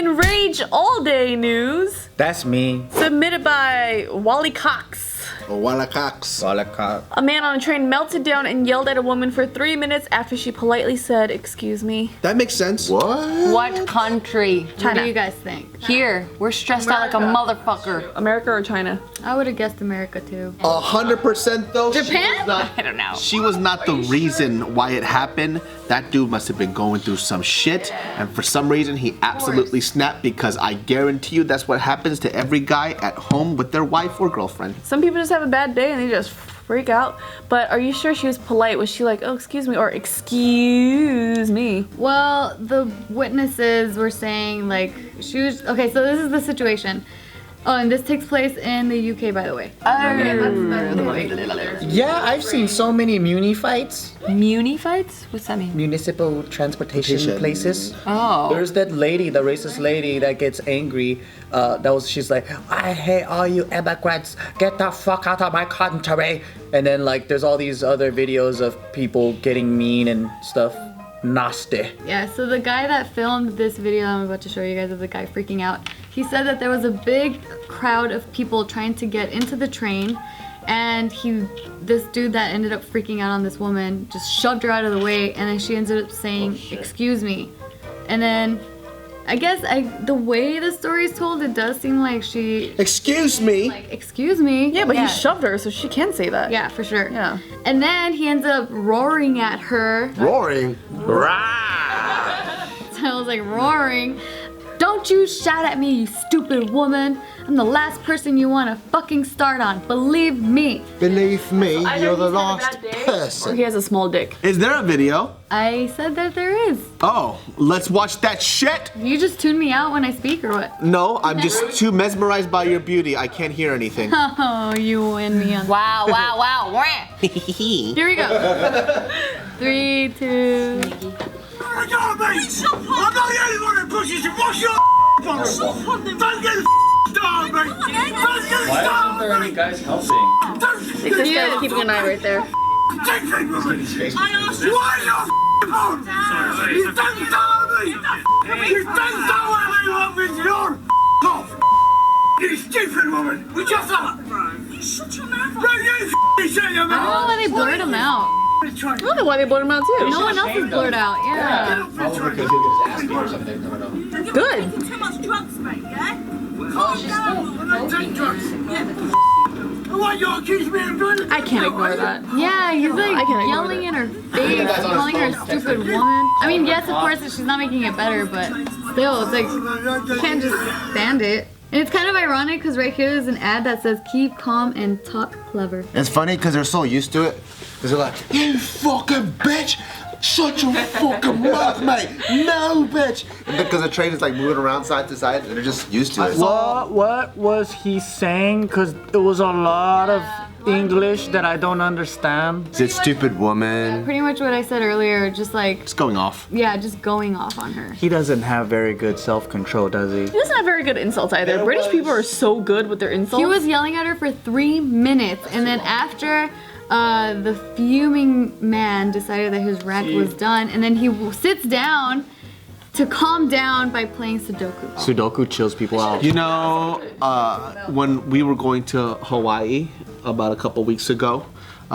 in Rage All Day news. That's me. Submitted by Wally Cox. Walla Cox. A man on a train melted down and yelled at a woman for 3 minutes after she politely said, "Excuse me." That makes sense. What country? China. What do you guys think? Here, we're stressed out like a motherfucker. America or China? I would have guessed America too. 100% though. Japan? I don't know. She was not the reason why it happened. That dude must have been going through some shit, and for some reason he absolutely snapped, because I guarantee you that's what happens to every guy at home with their wife or girlfriend. Some people just have a bad day and they just freak out. But are you sure she was polite? Was she like, "Oh, excuse me," or "Excuse me"? Well, the witnesses were saying like she was okay. So this is the situation. Oh, and this takes place in the UK, by the way. Yeah, I've seen so many muni fights. Muni fights? What's that mean? Municipal transportation places. Oh. There's that lady, the racist lady that gets angry. She's like, "I hate all you immigrants. Get the fuck out of my country." And then like there's all these other videos of people getting mean and stuff. Nasty. Yeah, so the guy that filmed this video I'm about to show you guys of the guy freaking out, he said that there was a big crowd of people trying to get into the train, and this dude that ended up freaking out on this woman just shoved her out of the way, and then she ended up saying, "Excuse me." And then I guess the way the story is told, it does seem like she... Excuse me? Like, excuse me? Yeah, but he shoved her, so she can say that. Yeah, for sure. Yeah. And then he ends up roaring at her. Roaring? So I was like, roaring. "Don't you shout at me, you stupid woman. I'm the last person you want to fucking start on. Believe me." Believe me, Either you're the he's having a last bad day, Or person. he has a small dick. Is there a video? I said that there is. Oh, let's watch that shit. You just tune me out when I speak or what? No, I'm just too mesmerized by your beauty. I can't hear anything. Oh, you win me on. Wow. Here we go. 3, 2. I'm not the only one that pushes you. What's your problem? Don't get started, mate. Don't get started. Why isn't there any guys helping? This guy's keeping an eye right there. I asked you. Why your phone? You don't tell me. You don't tell me what means you're off. You stupid woman. We just up. You shut your mouth. No, you shut your I don't know why they blurred him out. I don't know why they blurred him out too. No one else is blurred out. Yeah. Probably because he was asking or something. I don't know. Good. Too much drugs, mate, yeah? Calm down. I don't take drugs. Why you accuse me of doing it? I can't ignore that. Yeah, he's like I can't ignore yelling in her face, calling her a stupid woman. I mean, yes, of course, she's not making it better, but still, it's like, you can't just stand it. And it's kind of ironic because right here is an ad that says, "Keep calm and talk clever." It's funny because they're so used to it. Because they're like, "You fucking bitch! Shut your fucking mouth, mate! No, bitch!" And because the train is like moving around side to side, they're just used to it. What was he saying? Because it was a lot of English that I don't understand. Is it stupid woman? Pretty much what I said earlier, just like, It's going off. yeah, just going off on her. He doesn't have very good self-control, does he? He doesn't have very good insults either. British people are so good with their insults. He was yelling at her for 3 minutes, and then after the fuming man decided that his rant was done, and then he sits down to calm down by playing Sudoku. Sudoku chills people out. You know, when we were going to Hawaii about a couple weeks ago,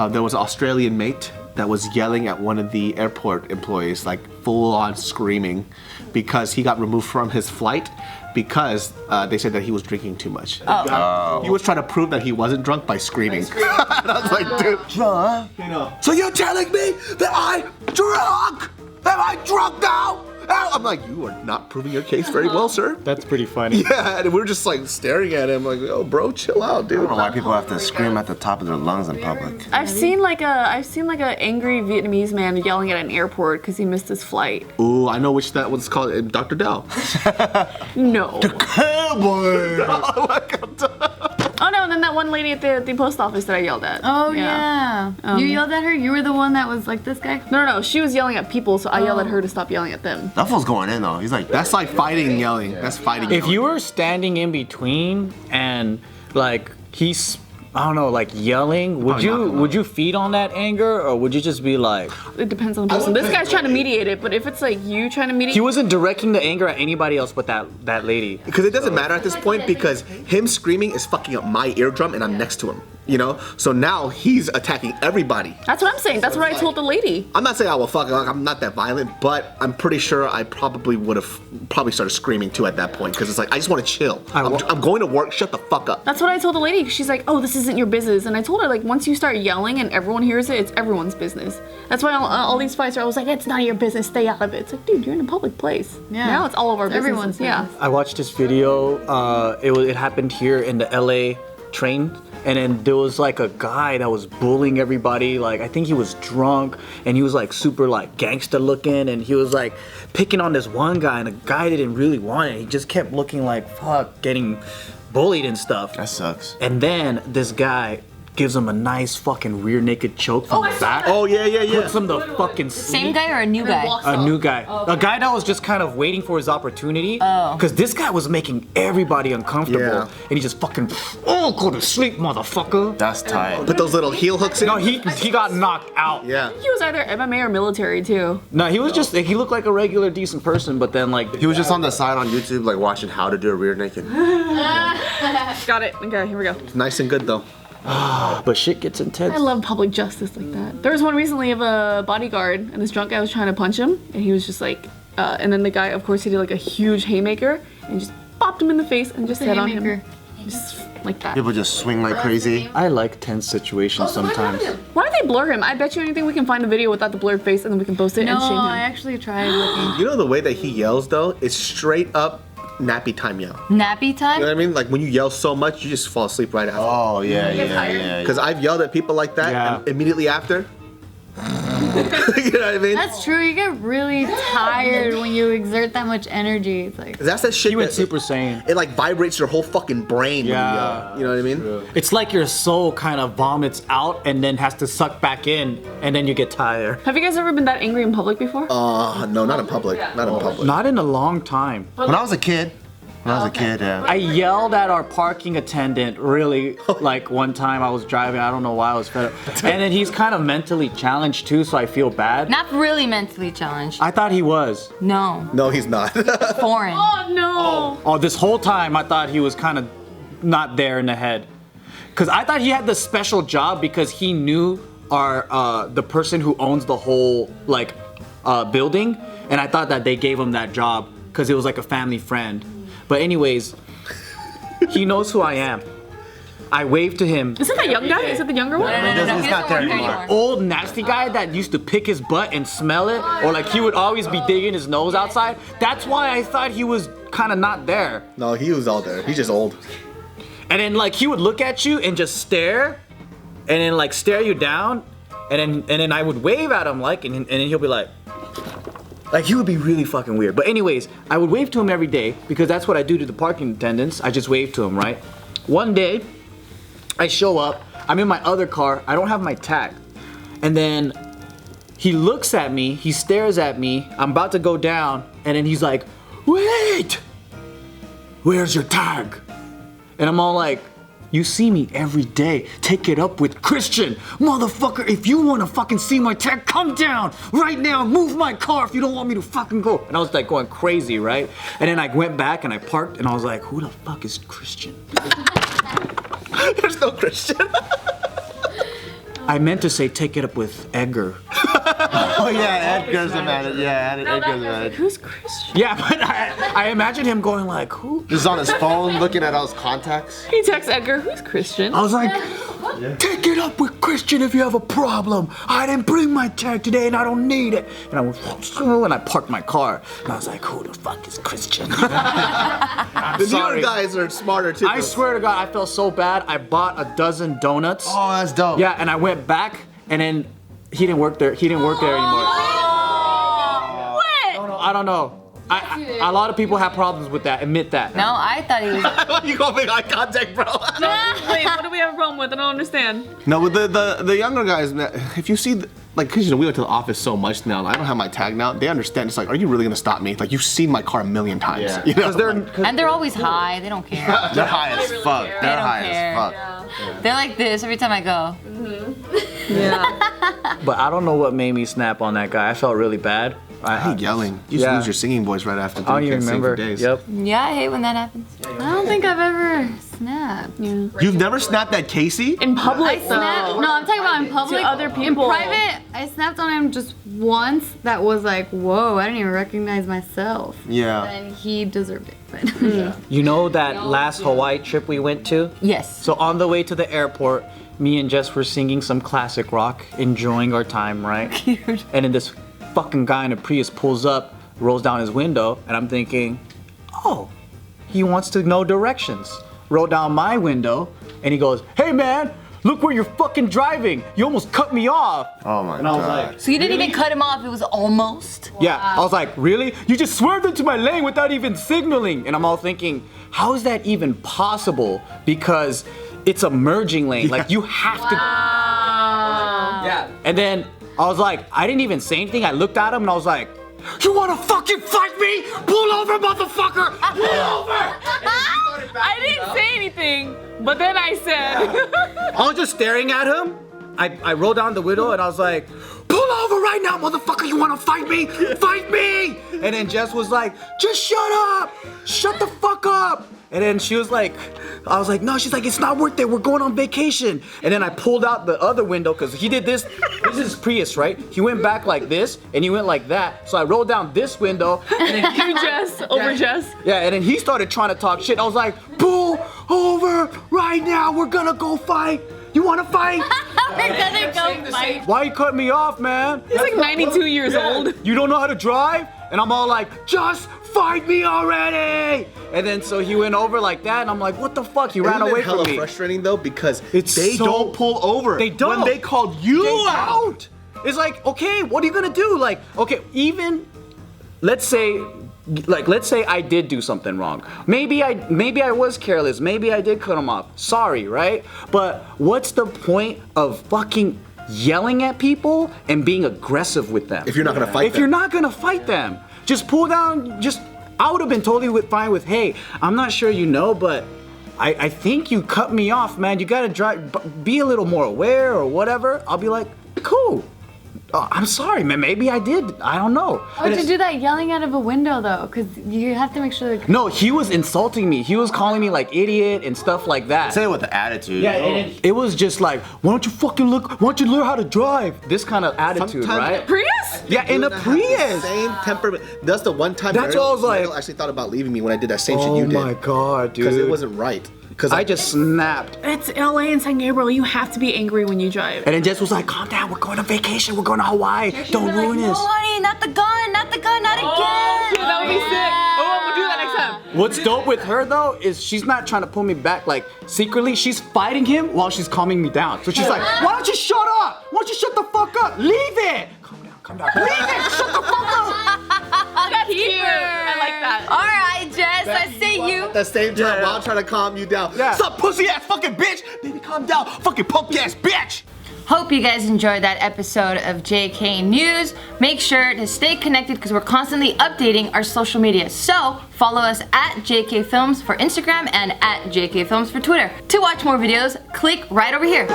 there was an Australian mate that was yelling at one of the airport employees, like full on screaming, because he got removed from his flight because they said that he was drinking too much. He was trying to prove that he wasn't drunk by screaming. And I was like, dude, drunk? You know. So you're telling me that I'm drunk? Am I drunk now? I'm like, you are not proving your case very well, sir. That's pretty funny. Yeah, and we're just like staring at him like, oh, bro, chill out, I dude. don't know why people have to scream at the top of their lungs in public. I've seen like a angry Vietnamese man yelling at an airport because he missed his flight. Ooh, I know which that one's called, Dr. Dell. No. Cowboy! Oh no, and then that one lady at the post office that I yelled at. Oh yeah. You yelled at her? You were the one that was like this guy? No, she was yelling at people, so I yelled at her to stop yelling at them. That fool's going in though. He's like, That's like fighting yelling. That's fighting If yelling. you were standing in between and like he's I don't know, like yelling, would you feed on that anger, or would you just be like? It depends on the person. This guy's trying to mediate it, but if it's like you trying to mediate, He wasn't directing the anger at anybody else but that lady. Because it doesn't matter at this point because him screaming is fucking up my eardrum and I'm next to him. You know? So now he's attacking everybody. That's what I'm saying. That's what I told the lady. I'm not saying I will fucking like I'm not that violent, but I'm pretty sure I probably would have started screaming too at that point because it's like I just want to chill. I'm going to work. Shut the fuck up. That's what I told the lady. She's like, "Oh, this isn't your business." And I told her like, once you start yelling and everyone hears it, it's everyone's business. That's why all these fights are always like, "It's none of your business. Stay out of it." It's like, dude, you're in a public place. Yeah. Now it's all of our business. Everyone's business. Yeah. I watched this video. It happened here in the LA train. And then there was like a guy that was bullying everybody. Like I think he was drunk and he was like super like gangster looking and he was like picking on this one guy and the guy didn't really want it. He just kept looking like fuck, getting bullied and stuff. That sucks. And then this guy gives him a nice fucking rear naked choke from the back. Oh yeah. Puts him to fucking sleep. Same guy or a new guy? A new guy. A guy that was just kind of waiting for his opportunity. Oh. Because this guy was making everybody uncomfortable. Yeah. And he just fucking, go to sleep, motherfucker. That's tight. Put those little heel hooks in. No, he got knocked out. Yeah. He was either MMA or military too. No, he was just, he looked like a regular decent person, but then like. He was just on the side on YouTube, like watching how to do a rear naked. Got it. Okay, here we go. Nice and good though. But shit gets intense. I love public justice like that. There was one recently of a bodyguard, and this drunk guy was trying to punch him, and he was just like, and then the guy, of course, he did like a huge haymaker, and just popped him in the face and just hit on him. Just like that. People just swing like crazy. I like tense situations sometimes. Why don't they blur him? I bet you anything we can find the video without the blurred face, and then we can post it No, and shame him. I actually tried looking. You know the way that he yells though? It's straight up nappy time yell. Nappy time? You know what I mean? Like when you yell so much, you just fall asleep right after. Oh yeah. Because I've yelled at people like that, and immediately after. You know what I mean? That's true. You get really tired when you exert that much energy. It's like That's that shit. You went that Super Saiyan. It like vibrates your whole fucking brain. Yeah. When you yell. You know what I mean? It's like your soul kind of vomits out and then has to suck back in, and then you get tired. Have you guys ever been that angry in public before? No, not in public. Not in public. Not in a long time. When I was a kid, yeah. I yelled at our parking attendant really like one time I was driving, I don't know why I was fed up. And then he's kind of mentally challenged too, so I feel bad. Not really mentally challenged. I thought he was. No. No, he's not. Foreign. Oh no! Oh, this whole time I thought he was kind of not there in the head. Cause I thought he had this special job because he knew the person who owns the whole like building, and I thought that they gave him that job because it was like a family friend. But anyways, he knows who I am. I waved to him. Is it that young guy? Is it the younger one? No, He's not there anymore. Old nasty guy that used to pick his butt and smell it, or like he would always be digging his nose outside. That's why I thought he was kind of not there. No, he was all there. He's just old. And then like he would look at you and just stare, and then like stare you down, and then I would wave at him like, and then he'll be like he would be really fucking weird. But anyways, I would wave to him every day because that's what I do to the parking attendants. I just wave to him, right? One day, I show up, I'm in my other car, I don't have my tag. And then he looks at me, he stares at me, I'm about to go down, and then he's like, wait! Where's your tag? And I'm all like, you see me every day. Take it up with Christian. Motherfucker, if you wanna fucking see my tag, come down right now. Move my car if you don't want me to fucking go. And I was like going crazy, right? And then I went back and I parked and I was like, who the fuck is Christian? There's no Christian. I meant to say take it up with Edgar. Oh yeah, Edgar's the man. Yeah, Edgar's the man. Who's Christian? Yeah, but I imagine him going like, who? Just on his phone, looking at all his contacts. He texts Edgar, who's Christian? I was like, take it up with Christian if you have a problem. I didn't bring my tag today and I don't need it. And I went, and I parked my car. And I was like, who the fuck is Christian? The newer guys are smarter too. I swear to God, I felt so bad. I bought a dozen donuts. Oh, that's dope. Yeah, and I went back and then he didn't work there. He didn't work there anymore. What? I don't know. A lot of people have problems with that. Admit that. No, I thought he was. You gonna make eye contact, bro? Wait, what do we have a problem with? I don't understand. No, with the younger guys, if you see, cause we went to the office so much now, I don't have my tag now. They understand. It's like, are you really gonna stop me? Like, you've seen my car a million times. Yeah. You know? And they're always high. They don't care. They're high as fuck. They're high as fuck. They're like this every time I go. Yeah. But I don't know what made me snap on that guy. I felt really bad. I hate yelling. You just lose your singing voice right after. I don't even remember. Days. Yep. Yeah, I hate when that happens. I don't think I've ever snapped. Yeah. You've never snapped at Casey? In public, I snapped. though. No, I'm talking about in public. To other people. In private, I snapped on him just once. That was like, whoa, I didn't even recognize myself. Yeah. And he deserved it. But You know that last Hawaii trip we went to? Yes. So on the way to the airport, me and Jess were singing some classic rock, enjoying our time, right? Cute. And then this fucking guy in a Prius pulls up, rolls down his window, and I'm thinking, oh, he wants to know directions. Roll down my window, and he goes, hey man, look where you're fucking driving. You almost cut me off. Oh my And I was God. like, So you didn't even cut him off, it was almost? yeah. I was like, really? You just swerved into my lane without even signaling. And I'm all thinking, how is that even possible? Because it's a merging lane. Like you have to. Yeah. And then I was like, I didn't even say anything. I looked at him and I was like, you wanna fucking fight me? Pull over, motherfucker! Pull over! I didn't say anything, but then I said. I was just staring at him. I rolled down the window and I was like, pull over right now, motherfucker! You wanna fight me? Fight me! And then Jess was like, just shut up! Shut the fuck up! And then she was like, I was like, no, she's like, it's not worth it, we're going on vacation. And then I pulled out the other window, because he did this is Prius, right? He went back like this, and he went like that. So I rolled down this window, and then You Jess, over Jess. yeah, and then he started trying to talk shit. I was like, pull over right now, we're gonna go fight. You wanna fight? we're gonna go fight. Why you cut me off, man? He's like 92 years old. You don't know how to drive? And I'm all like, just fight me already! And then so he went over like that, and I'm like, what the fuck? He ran away from me. Frustrating though because It's they so- don't pull over. They don't. When they called you out. It's like, okay, what are you gonna do? Like, okay, even let's say I did do something wrong. Maybe I was careless. Maybe I did cut him off. Sorry, right? But what's the point of fucking yelling at people and being aggressive with them? If you're not gonna fight If them. you're not gonna fight them, just pull down. I would have been totally fine with, hey, I'm not sure you know, but I think you cut me off, man. You gotta be a little more aware or whatever. I'll be like, cool. I'm sorry, man. Maybe I did. I don't know. Why would you do that yelling out of a window though? Because you have to make sure that. No, he was insulting me. He was calling me like idiot and stuff like that. Say it with the attitude. Yeah, and it was just like, why don't you fucking look? Why don't you learn how to drive? This kind of attitude, Sometimes- right? Prius? Yeah, in a Have the Prius. Same temperament. That's the one time. That's what I was like- Mariel actually thought about leaving me when I did that same shit Oh you did. my god, dude. Because it wasn't right. Because I just snapped. It's LA and San Gabriel. You have to be angry when you drive. And then Jess was like, calm down, we're going on vacation, we're going to Hawaii. Don't ruin No, this. honey, not the gun, not again. Shit, that would be sick. Oh, we'll do that next time. What's dope with her though is she's not trying to pull me back like secretly. She's fighting him while she's calming me down. So she's like, why don't you shut up? Why don't you shut the fuck up? Leave it. Calm down. Leave it. Shut the fuck up. That's cute. I like that. All right, Jess, I see you. at the same time while I'm trying to calm you down. Yeah. Stop, pussy ass fucking bitch. Baby, calm down. Fucking punk ass bitch. Hope you guys enjoyed that episode of JK News. Make sure to stay connected because we're constantly updating our social media. So follow us at JK Films for Instagram and at JK Films for Twitter. To watch more videos, click right over here.